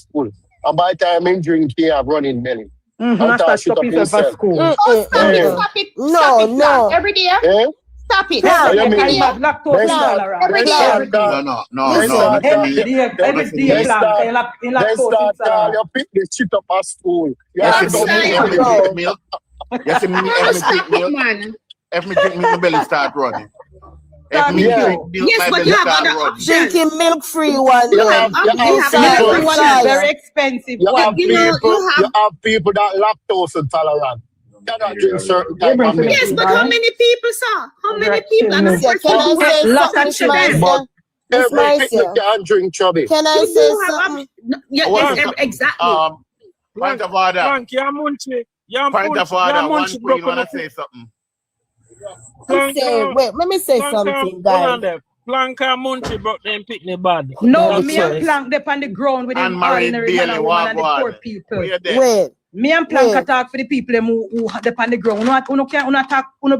school. And by the time I'm drinking, I'm running belly. Stop yourself at school. Oh, stop it, stop it. No, Stop it, no. Every day. Eh? Stop it. Plan. You mean? Every day. Lactose intolerant. Every day. Listen. Every day plant. In They lactose start intolerant. you pick the shit up at school. You Yes, have to sir. do milk. Yes, Stop it, man. If me drink milk, my belly start running. If me Yeah. drink milk, Yes, my but belly you have start other running. options. Drinking milk-free one. You have Milk one people, is very expensive. you have You know, people, you have- you have people that lactose intolerant. Cannot drink certain type of milk. Yes, but how many people, sir? How many people? And Yeah, can I say Lots something, of Miss children. Marcia? Miss Every picnic Marcia, can drink chubby. can I You say do have something? yes, exactly. Point of order. Plank, you munchie. You Point of order. One queen wanna say something. Wait, let me say something, guys. Plank and munchie brought them picnic bad. No, Let me me try. and Plank they on the ground with them And married ordinary man daily and woman and the walk poor on. people. Where there? Wait. Me and Plank Wait. attack for the people them who they on the ground. Uno attack uno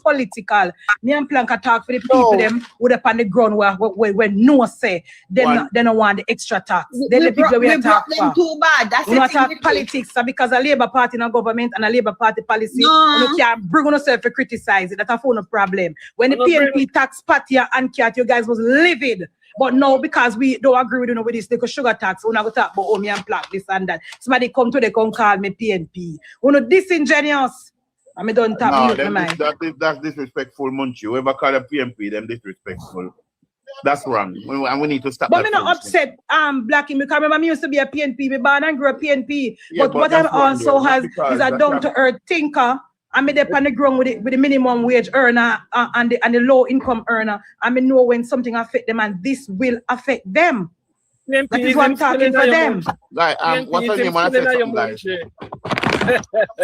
political. Me and Plank attack for the people them who they on the ground where no say they don't want the extra tax. Then the people we attack them for. too bad. That's Uno the attack thing. politics because a Labour Party in a government and a Labour Party policy. No. Uno can't bring yourself to criticize it. That's a phone problem. When the No, PNP tax Patia and Cat, you guys was livid. But now, because we don't agree with this little sugar tax, we're not going to talk about me and Plank, this and that. Somebody come to they come call me PNP. We're not disingenuous. I mean, don't tap me mind. That's disrespectful, Munchie. Whoever call a PMP, them disrespectful. That's wrong. And we need to stop. But that I'm not foolishness. upset, Blackie, because remember, I used to be a PNP, me born and grew a PNP. Yeah, but but what I'm that's wrong, also though. has Because is a that's down-to-earth thinker. I'm there on the ground with the minimum wage earner and the low income earner. I know when something affect them and this will affect them. That is what I'm talking for them. Guys, what's your name? Wanna say something, guys?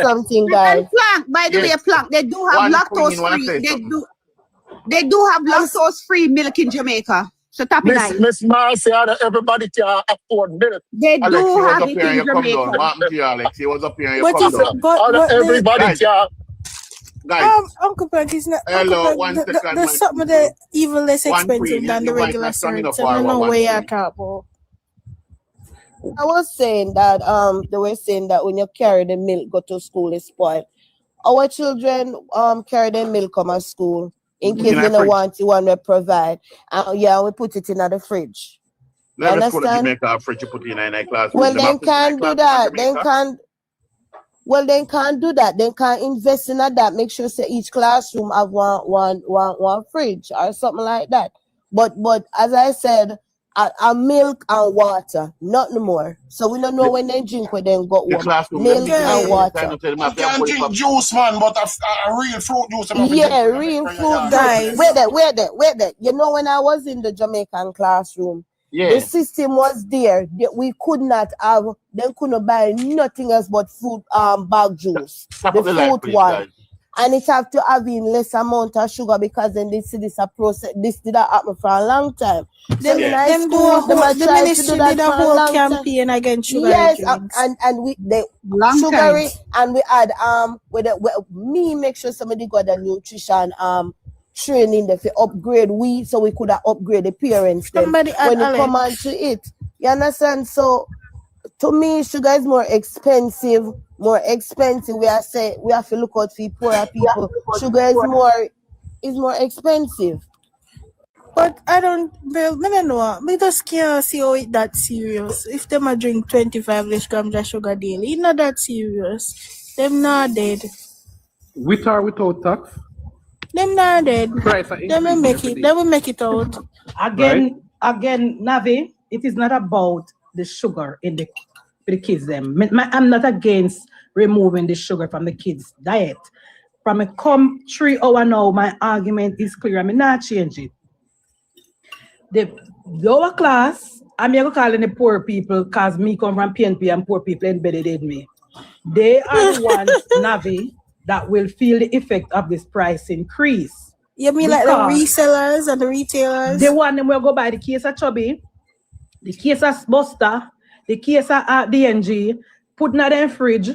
Something, And guys. Plank, by the way, Plank, they do have One lactose queen wanna free. say They something. do have lactose free milk in Jamaica. So tap it nice. Miss Marcia, everybody can afford milk. They Alex, do he was have up it here and in you come down. Jamaica. What happened to you, Alex? He was up here and you What come is down. it? But Everybody Guys. can. Guys, Uncle Plank is not. Hello, Uncle one Plank, second, there's man. something that even less One expensive queen, than you the might regular not stand syrup. enough So for I don't our know one where you're queen. talking about. I was saying that they were saying that when you carry the milk go to school, it's spoiled. Our children carry their milk come to school in case In a they don't fridge. want the one we provide. Yeah, we put it in the fridge. Never school in understand? Jamaica, a fridge you put in a classroom. Well, Them they have to put in a can't do classroom in that. They Jamaica. can't. Well, they can't do that. They can't invest in that. Make sure say each classroom have one fridge or something like that. But as I said, a milk and water, nothing more. So we don't know when they drink when they got The home. classroom, Milk them and people water. trying to tell them You have to have can't bully drink pop. juice, man, but a real fruit juice. Yeah, real food, Guys. Wait there. You know, when I was in the Jamaican classroom, Yeah. the system was there. We could not have, they couldn't buy nothing else but fruit bag juice. Stop The up the light, fruit please, one. guys. And it have to have in less amount of sugar because then they see this a process. This did not happen for a long time. Them, in high them do school, a them whole, a the try to ministry do that did a for a whole long time. campaign against sugar Yes, drinks. and we the Long sugary time. and we had me make sure somebody got a nutrition training there for upgrade so we could have upgrade the parents then Somebody add when it Alex. come on to it. You understand? So to me, sugar is more expensive. We have to look out for poorer people. Sugar is more expensive. But I don't know. We just can't see how it that serious. If them a drink 25 grams of sugar daily, it's not that serious. Them not dead. With or without tax? Them not dead. Price are Them will increasing make every it. day. They will make it out. Again, Navi, it is not about the sugar in for the kids. I'm not against removing the sugar from the kids' diet. From a come 3 hour now, my argument is clear. I mean, not change it. The lower class, I'm going to call in the poor people because me come from PNP and poor people embedded in me. They are the ones, Navi, that will feel the effect of this price increase. You mean like the resellers and the retailers? The one them will go buy the case of Chubby, the case of Buster, the case of DNG, put in the fridge,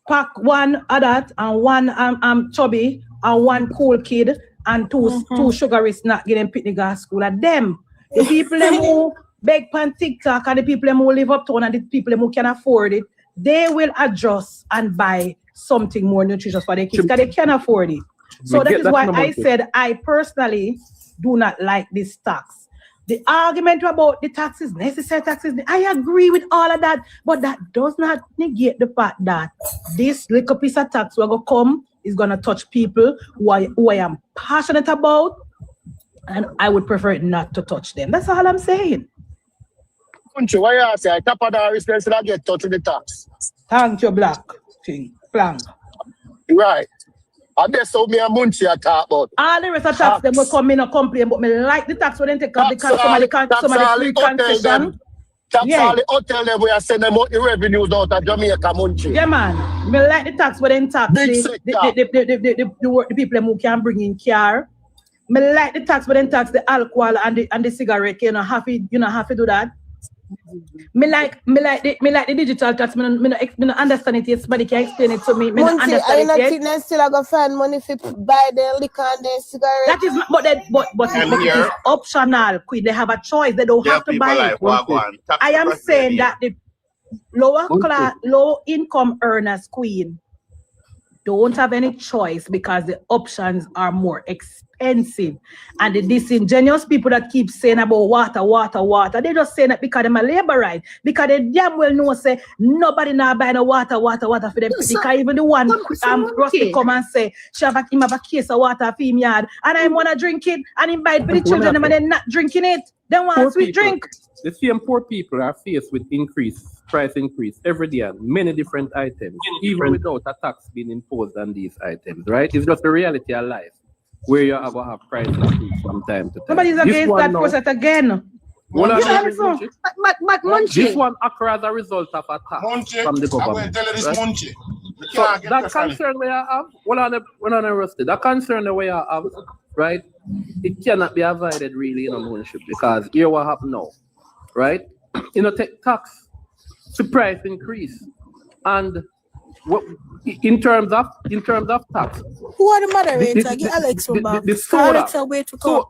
pack one of that and one Chubby and one Cool Kid and two sugary snack get them picnic at school at them. The people them who beg pan TikTok and the people who live uptown and the people who can afford it, they will adjust and buy something more nutritious for their kids because they can afford it. So that is why I said I personally do not like this tax. The argument about the taxes, necessary taxes, I agree with all of that, but that does not negate the fact that this little piece of tax will come is going to touch people who I am passionate about, and I would prefer it not to touch them. That's all I'm saying. Munchie, why you say top of the respect should I get touched with the tax? Thank you, black thing, plank. Right. I guess so me and Munchie are talk about. All the rest of tax them will come in and complain, but me like the tax when they take up because somebody free concession. Tax all the hotel them we are sending them out the revenues out of Jamaica, Munchie. Yeah, man. Me like the tax when they tax the people who can bring in car. Me like the tax when they tax the alcohol and the cigarette. You know, have to do that. Me like the digital tax. Me no understand it yet. Somebody can explain it to me. Me no understand it yet. Think they still go find money for buy the liquor and the cigarette? That is, but it is optional. Queen, they have a choice. They don't have to buy it. I am saying that the low income earners, Queen, don't have any choice because the options are more expensive. And the disingenuous people that keep saying about water, they just saying that because they're a labor right. Because they damn well know say nobody now buy no water for them. So, because even the one Rusty come and say she have a case of water for him yard and I wanna drink it and invite for the children and they're not drinking it. They want sweet drink. The same poor people are faced with price increase every day on many different items, even without a tax being imposed on these items, right? It's just the reality of life where you have to have price increase from time to time. Nobody's against that process again. But Munchie. This one occurs as a result of a tax from the government. I will tell you this, right? Munchie. So that concern we have, when I'm arrested, that concern that we have, right? It cannot be avoided really in a ownership because here what happen now, right? Take tax. The price increase, and what in terms of tax. Who are the moderators? Get Alex from back. The soda. Alexa, wait to come.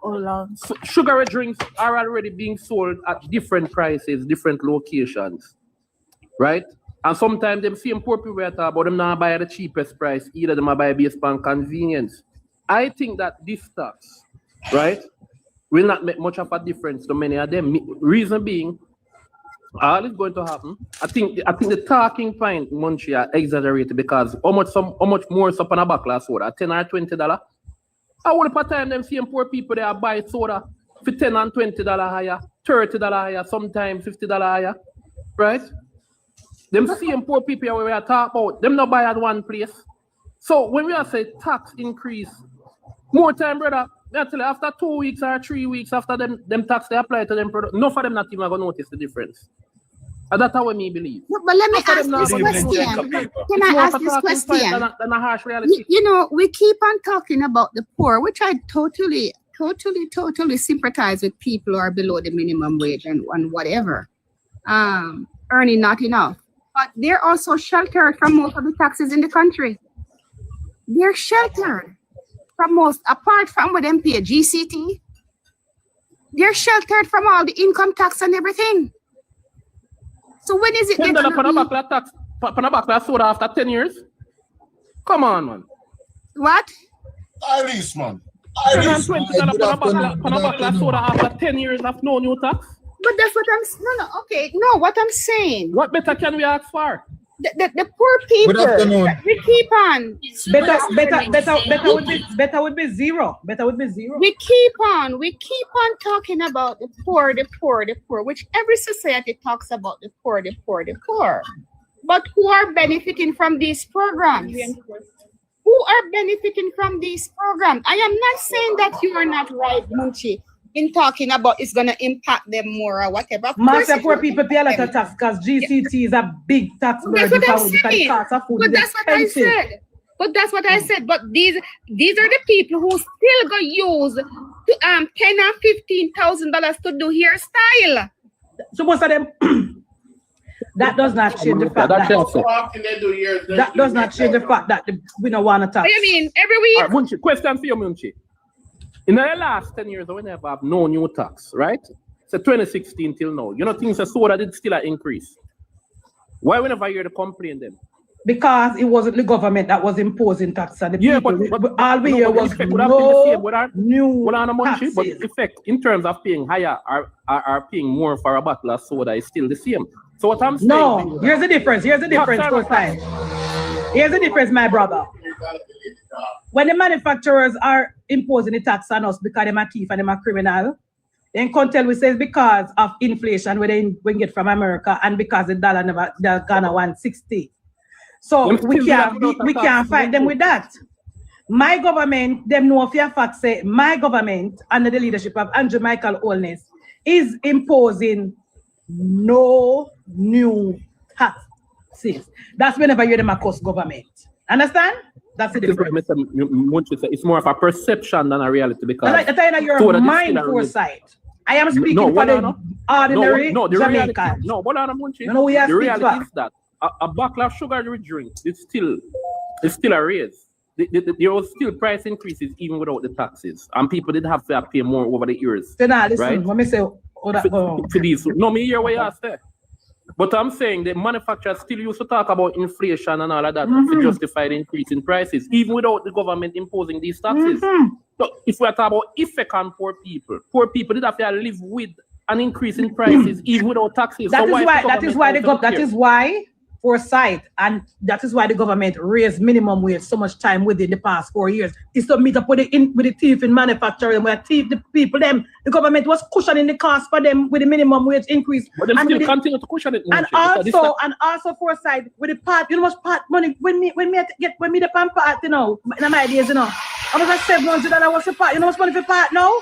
So sugary drinks are already being sold at different prices, different locations, right? And sometimes them same poor people talk about them not buy at the cheapest price, either them buy based on convenience. I think that this tax, right, will not make much of a difference to many of them. Reason being, all is going to happen. I think the talking point, Munchie, are exaggerated because how much more is up on a bottle of soda? $10 or $20? I want to time them same poor people they buy soda for $10 and $20 higher, $30 higher, sometimes $50 higher, right? Them same poor people we are talking about, them not buy at one place. So when we are say tax increase, more time, brother. I tell you, after 2 weeks or 3 weeks after them tax they apply to them product, none of them not even gonna notice the difference. And that's how me believe. But let me ask this question. Can I ask this question? Than a harsh reality. You know, we keep on talking about the poor, which I totally sympathize with people who are below the minimum wage and whatever, earning not enough. But they're also sheltered from most of the taxes in the country. They're sheltered from most, apart from what them pay GCT. They're sheltered from all the income tax and everything. So when is it $10 tax, tax soda after 10 years? Come on, man. What? At least, man. $20 soda after 10 years of no new tax? But that's what I'm what I'm saying. What better can we ask for? The poor people. We keep on. Better would be zero. Better would be zero. We keep on talking about the poor, which every society talks about the poor. But who are benefiting from these programs? Who are benefiting from these programs? I am not saying that you are not right, Munchie, in talking about it's going to impact them more or whatever. Most poor people pay a lot of tax because GCT is a big tax burden. That's what I said. But these are the people who still go use $10,000 and $15,000 to do hairstyle. So most of them, that does not change the fact that does not change the fact that we don't want to tax. What do you mean? Every week? Right, Munchie, question for you, Munchie. In the last 10 years, we never have no new tax, right? So 2016 till now. You know, things are soda did still an increase. Why we never hear the complaint then? Because it wasn't the government that was imposing tax on the people. But all we hear was would have been the same. new taxes. But the effect in terms of paying higher or paying more for a bottle of soda is still the same. So what I'm saying... No, here's the difference. Here's the difference, Here's the difference, my brother. When the manufacturers are imposing the tax on us because they're a thief and they're a criminal, then Contel we say because of inflation we get from America and because the dollar never gone 160. So we can't fight them with that. My government, them know for a fact say my government under the leadership of Andrew Michael Holness is imposing no new taxes. That's whenever you're the Marcos government. Understand? That's the difference. It's more of a perception than a reality because you're mind foresight. I am speaking for the ordinary Jamaican. The reality is that a bottle of sugary drink is still a raise. There was still price increases even without the taxes, and people did have to pay more over the years. So now listen, right? Let me say for these. No, me hear what you say. But I'm saying the manufacturers still used to talk about inflation and all of that to justify the increase in prices, even without the government imposing these taxes. So if we are talking about effect on poor people did have to live with an increase in prices even without taxes. That is why foresight, and that is why the government raised minimum wage so much time within the past 4 years. Is to meet up with the thief in manufacturing, where thief the people them. The government was cushioning the cost for them with the minimum wage increase. But them still continue to cushion it. And also foresight with the part, you know much part money when me the pan part, you know, in my days, you know. I was like $700 was the part, you know much money for part now?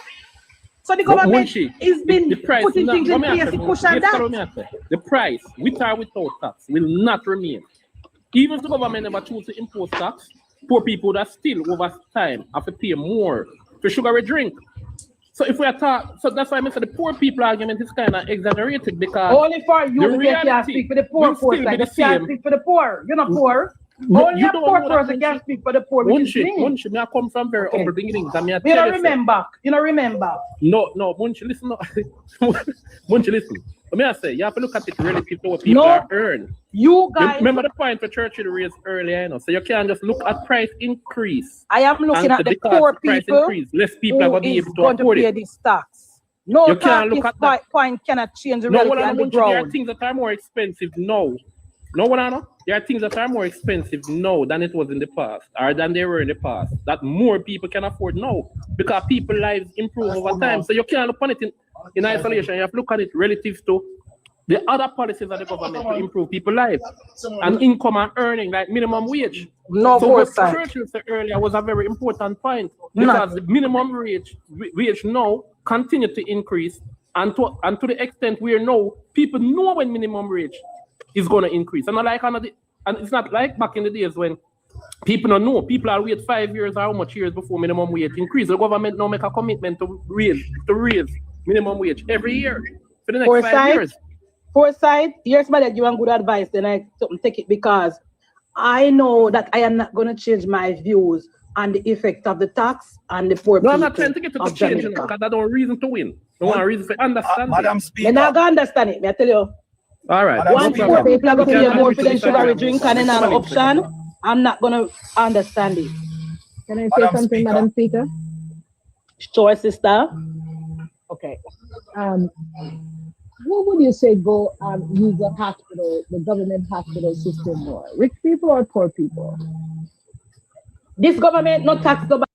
So the government has been putting things in place to push on that. The price, with or without tax, will not remain. Even if the government never choose to impose tax, poor people that still over time have to pay more for sugary drink. So if we are so that's why I said the poor people argument is kind of exaggerated because only for you can't speak for the poor like you can't speak for the poor. You're not poor. No, only a poor person can speak for the poor. One shit, I come from very humble beginnings. You don't remember. No, Munchi, listen. Munchi, listen. Let me say, you have to look at it relative to what people are earning. You guys remember the point for Churchill raised earlier, you know. So you can't just look at price increase. I am looking at the poor people. Less people are going to be able to afford it. This tax. No, you can't look at that point cannot change the reality on the ground. There are things that are more expensive now. No one I know. There are things that are more expensive now than it was in the past, or than they were in the past, that more people can afford now because people's lives improve over time. So you can't look on it in isolation. You have to look at it relative to the other policies of the government to improve people's lives and income and earning, like minimum wage. No, so what Churchill said earlier was a very important point because the minimum wage now continue to increase, and to the extent where now people know when minimum wage is going to increase. And it's not like back in the days when people don't know. People are wait 5 years or how much years before minimum wage increase. The government now make a commitment to raise minimum wage every year for the next 5 years. Foresight, here's my that you want good advice, then I take it because I know that I am not going to change my views on the effect of the tax and the poor people. I'm not trying to get to the change because I don't want reason to win. I want a reason to understand Madam Speaker. I'm not going to understand it, I tell you. All right. Once poor people are going to pay more for them sugary drink and another option, I'm not going to understand it. Can I say something, Madam Speaker? Sure, sister. Okay. What would you say go use the government hospital system more? Rich people or poor people? This government not tax the